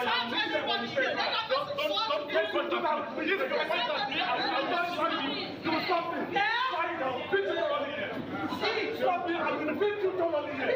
Don't contact me. You can contact me. You will stop me. I'll beat you thoroughly here. Stop me. I'm going to beat you thoroughly here.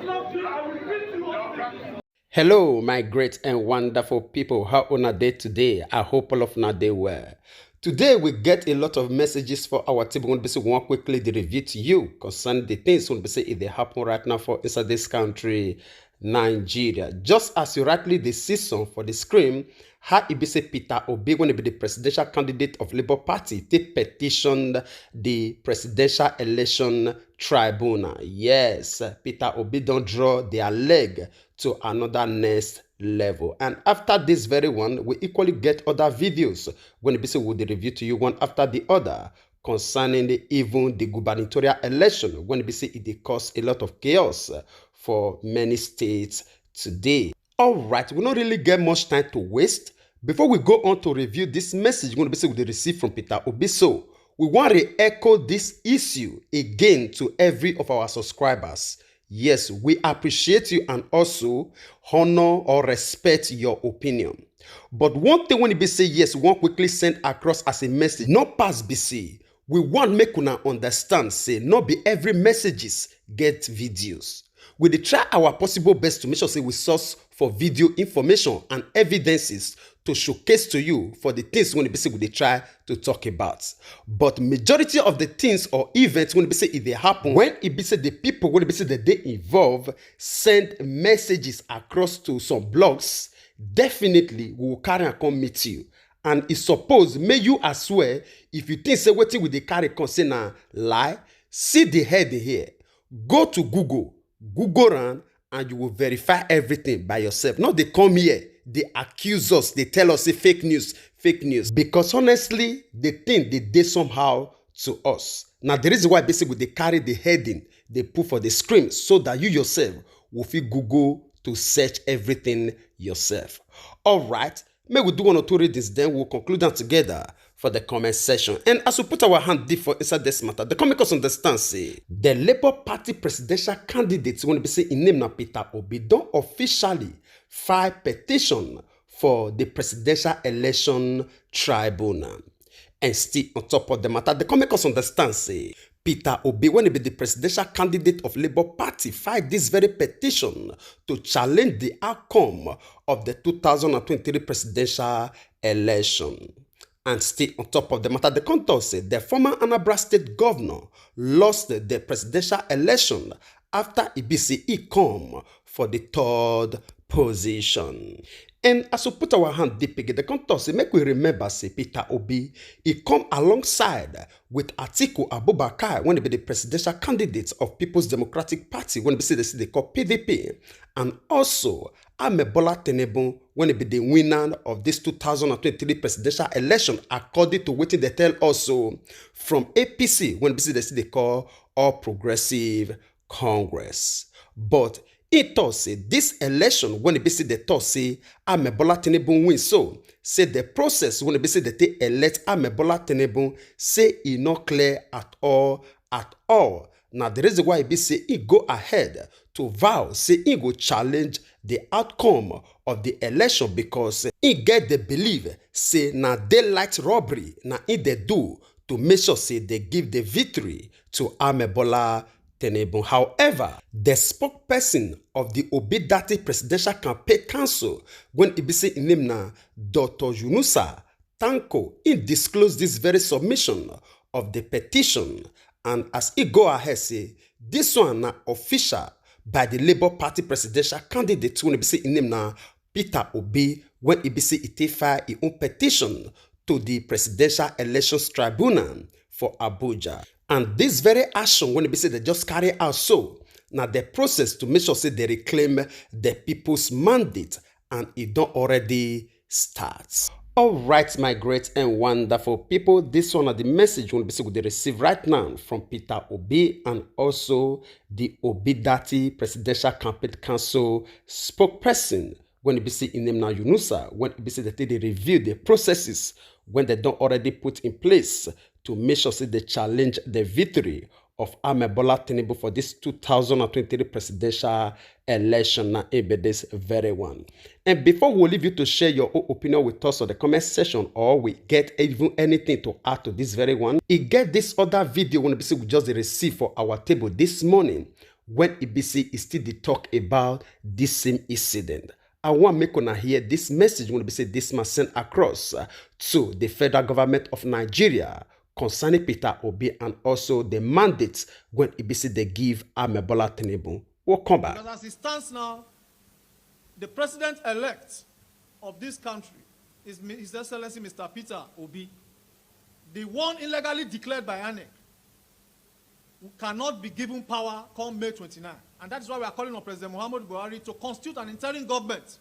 Stop me. I will beat you thoroughly. Hello, my great and wonderful people. How una day today? I hope all of una day well. Today we get a lot of messages for our team. We're going to be one quickly the review to you concerning the things we're going to say if they happen right now for inside this country, Nigeria. Just as you rightly the season for the screen, how it be say Peter Obi going to be the presidential candidate of Labour Party, they petitioned the presidential election tribunal. Yes, Peter Obi don't draw their leg to another next level. And after this very one, we equally get other videos when we say we'll review to you one after the other concerning even the gubernatorial election when we say it cause a lot of chaos for many states today. All right, we don't really get much time to waste. Before we go on to review this message, we're going to say we receive from Peter Obi. So we want to echo this issue again to every of our subscribers. Yes, we appreciate you and also honor or respect your opinion. But one thing when you be say yes, we want quickly send across as a message, not pass BC. We want make una understand, say, not be every messages get videos. We dey try our possible best to make sure say we source for video information and evidences to showcase to you for the things when we say we dey try to talk about. But majority of the things or events when we say if they happen, when it be say the people when we say that they involve send messages across to some blogs, definitely we will carry and come meet you. And it's supposed may you as well, if you think say wetin we dey carry concern na lie, see the head here. Go to Google run and you will verify everything by yourself. Not they come here, they accuse us, they tell us say fake news. Because honestly, they think they did somehow to us. Now the reason why basically they carry the heading, they put for the screen so that you yourself will feel Google to search everything yourself. All right, may we do one or two readings, then we'll conclude them together for the comment section. And as we put our hand deep for inside this matter, the comic understand say the Labour Party presidential candidates when we say in name na Peter Obi don't officially file petition for the presidential election tribunal. And still on top of the matter, the comic understand say Peter Obi, when he be the presidential candidate of Labour Party, filed this very petition to challenge the outcome of the 2023 presidential election. And still on top of the matter, the contour said the former Anambra State governor lost the presidential election after EBCE come for the third position. And as we put our hand deep again, the contour say make we remember say Peter Obi, he come alongside with Atiku Abubakar when he be the presidential candidate of People's Democratic Party when they call PDP, and also Bola Tinubu when he be the winner of this 2023 presidential election according to what they tell also from APC when they call All Progressive Congress. But it thought say this election when it be say the thought say Bola Tinubu win, so say the process when it be say that they elect Bola Tinubu say it not clear at all. Now the reason why it be say he go ahead to vow say he go challenge the outcome of the election because he get the belief say na daylight robbery na in they do to make sure say they give the victory to Bola Tinubu. However, the spokesperson of the Obidati Presidential Campaign Council, when it be say in name na Dr. Yunusa Tanko, he disclosed this very submission of the petition, and as he go ahead say this one na official by the Labour Party presidential candidate when it be say in name na Peter Obi when it be say it file his own petition to the Presidential Elections Tribunal for Abuja. And this very action, when it be said they just carry out so, now the process to make sure say they reclaim the people's mandate, and it don't already starts. All right, my great and wonderful people, this one are the message when we receive right now from Peter Obi and also the Obidati Presidential Campaign Council spokesperson when it be say in name now Yunusa, when it be say that they review the processes when they don't already put in place to make sure say they challenge the victory of Bola Tinubu for this 2023 presidential election na be this very one. And before we leave you to share your own opinion with us on the comment section, or we get even anything to add to this very one, get this other video when we just receive for our table this morning when EBC is still the talk about this same incident. I want to make una hear this message when we say this must send across to the federal government of Nigeria concerning Peter Obi and also the mandates when EBC they give Bola Tinubu. We'll come back. Because as it stands now, the president-elect of this country is His Excellency Mr. Peter Obi, the one illegally declared by INEC, who cannot be given power come May 29. And that is why we are calling on President Muhammadu Buhari to constitute an interim government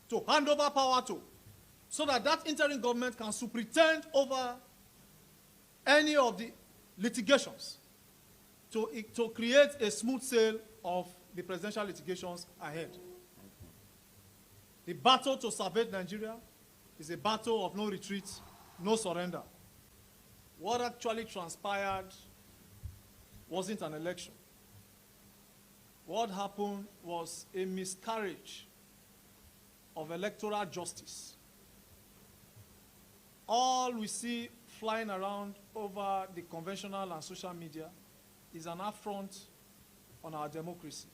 to hand over power to, so that that interim government can superintend over any of the litigations to create a smooth sail of the presidential litigations ahead. The battle to salvage Nigeria is a battle of no retreat, no surrender. What actually transpired wasn't an election. What happened was a miscarriage of electoral justice. All we see flying around over the conventional and social media is an affront on our democracy.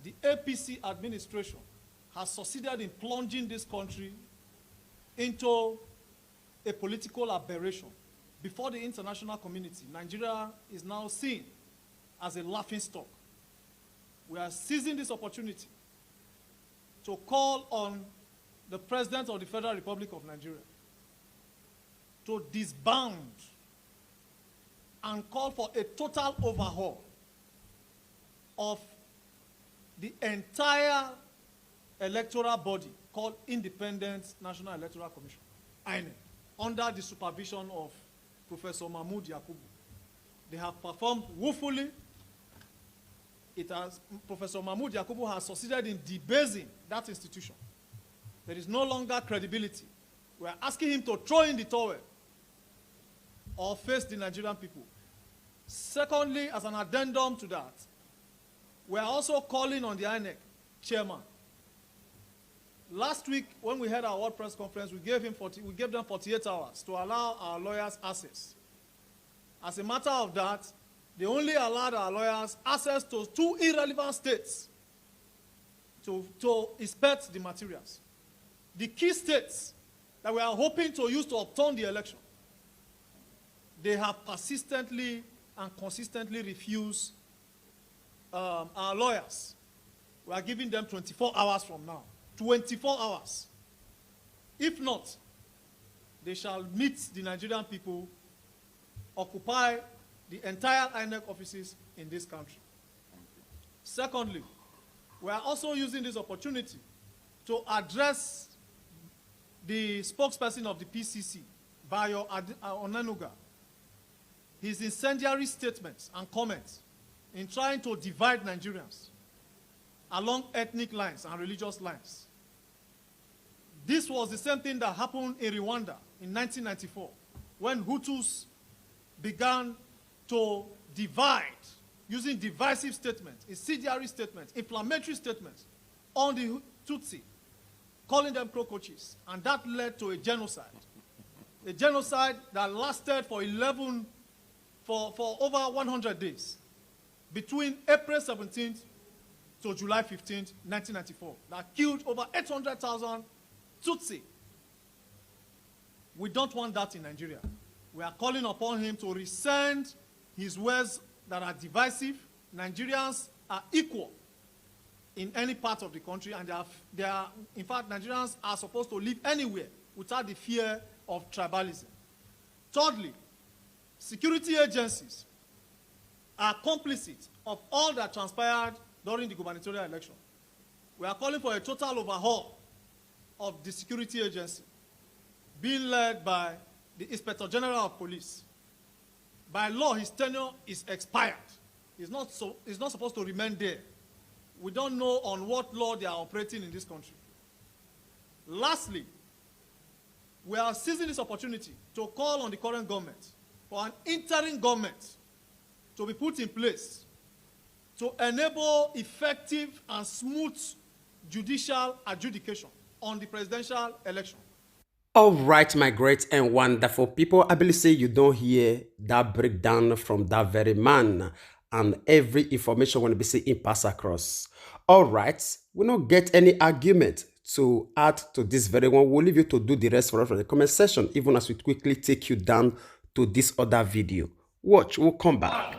The APC administration has succeeded in plunging this country into a political aberration. Before the international community, Nigeria is now seen as a laughingstock. We are seizing this opportunity to call on the President of the Federal Republic of Nigeria to disband and call for a total overhaul of the entire electoral body called Independent National Electoral Commission, INEC, under the supervision of Professor Mahmoud Yakubu. They have performed woefully. Professor Mahmoud Yakubu has succeeded in debasing that institution. There is no longer credibility. We are asking him to throw in the towel or face the Nigerian people. Secondly, as an addendum to that, we are also calling on the INEC chairman. Last week, when we had our World Press Conference, we gave them 48 hours to allow our lawyers access. As a matter of that, they only allowed our lawyers access to 2 irrelevant states to inspect the materials. The key states that we are hoping to use to upturn the election, they have persistently and consistently refused our lawyers. We are giving them 24 hours from now. 24 hours. If not, they shall meet the Nigerian people, occupy the entire INEC offices in this country. Secondly, we are also using this opportunity to address the spokesperson of the PCC, Bayo Onanuga, his incendiary statements and comments in trying to divide Nigerians along ethnic lines and religious lines. This was the same thing that happened in Rwanda in 1994, when Hutus began to divide, using divisive statements, incendiary statements, inflammatory statements on the Tutsi, calling them cockroaches, and that led to a genocide that lasted for over 100 days, between April 17th to July 15th, 1994, that killed over 800,000 Tutsi. We don't want that in Nigeria. We are calling upon him to rescind his words that are divisive. Nigerians are equal in any part of the country, and in fact, Nigerians are supposed to live anywhere without the fear of tribalism. Thirdly, security agencies are complicit of all that transpired during the gubernatorial election. We are calling for a total overhaul of the security agency, being led by the Inspector General of Police. By law, his tenure is expired. He's not supposed to remain there. We don't know on what law they are operating in this country. Lastly, we are seizing this opportunity to call on the current government for an interim government to be put in place to enable effective and smooth judicial adjudication on the presidential election. All right, my great and wonderful people, I believe say you don't hear that breakdown from that very man, and every information will be seen pass across. All right, we don't get any argument to add to this very one. We'll leave you to do the rest for us from the comment section, even as we quickly take you down to this other video. Watch, we'll come back.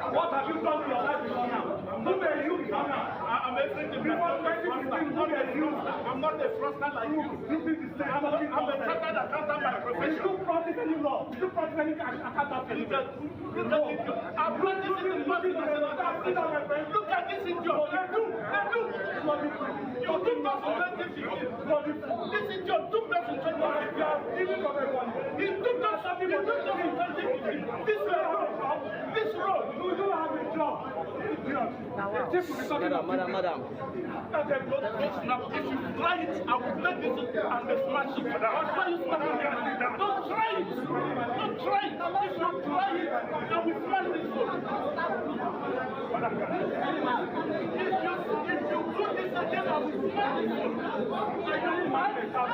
What have you done to your life before now? Who are you before now? I'm a friend of you. I'm not a fraudster like you. I'm a chartered accountant by profession. You don't practice any law. You don't practice any accountant. I'm practicing the law. Look at this in your You took us in 2015. This is your 2020. He took us in 2015. This road. You don't have a job. Madam. Now, if you try it, I will make this and smash it. Don't try it. Don't try it. If you try it, I will smash this road. If you do this again, I will smash this road. I don't mind it. Stop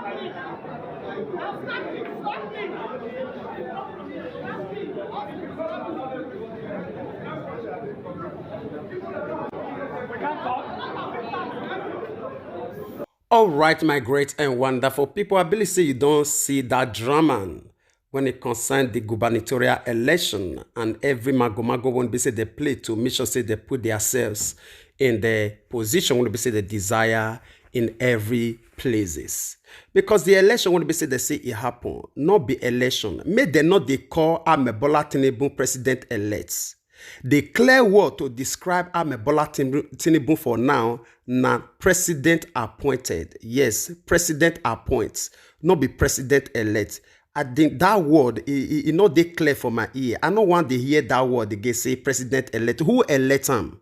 We can't talk. All right, my great and wonderful people, I believe say you don't see that drama when it concerns the gubernatorial election, and every mago won't be say they play to make sure say they put themselves in the position won't be say the desire in every places. Because the election won't be say they say it happen, not be election. May they not they call Bola Tinubu president-elect. The clear word to describe Bola Tinubu for now, na president appointed. Yes, president appoints, not be president elect. I think that word, it not they clear for my ear. I don't want to hear that word again say president elect. Who elect him?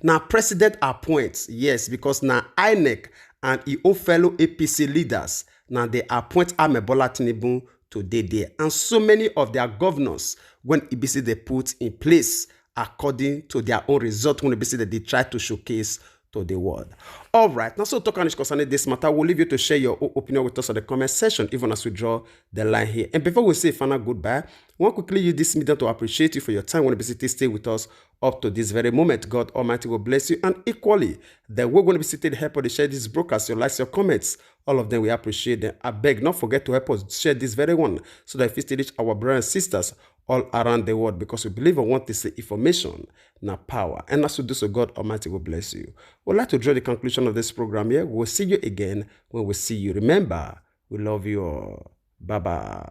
Now president appoints, yes, because now INEC and his fellow APC leaders, now they appoint Bola Tinubu today there. And so many of their governors, when EBC they put in place according to their own result, when EBC they try to showcase to the world. All right, now so talk on concerning this matter. We'll leave you to share your opinion with us in the comment section, even as we draw the line here. And before we say final goodbye, I want to quickly use this medium to appreciate you for your time when you stay with us up to this very moment. God Almighty will bless you, and equally, that we're going to be seated to help us to share this broadcast, your likes, your comments, all of them, we appreciate them. I beg, not forget to help us share this very one, so that if we still reach our brothers and sisters all around the world, because we believe and want to say information, now power. And as we do so, God Almighty will bless you. We'd like to draw the conclusion of this program here. We'll see you again when we see you. Remember, we love you all. Bye-bye.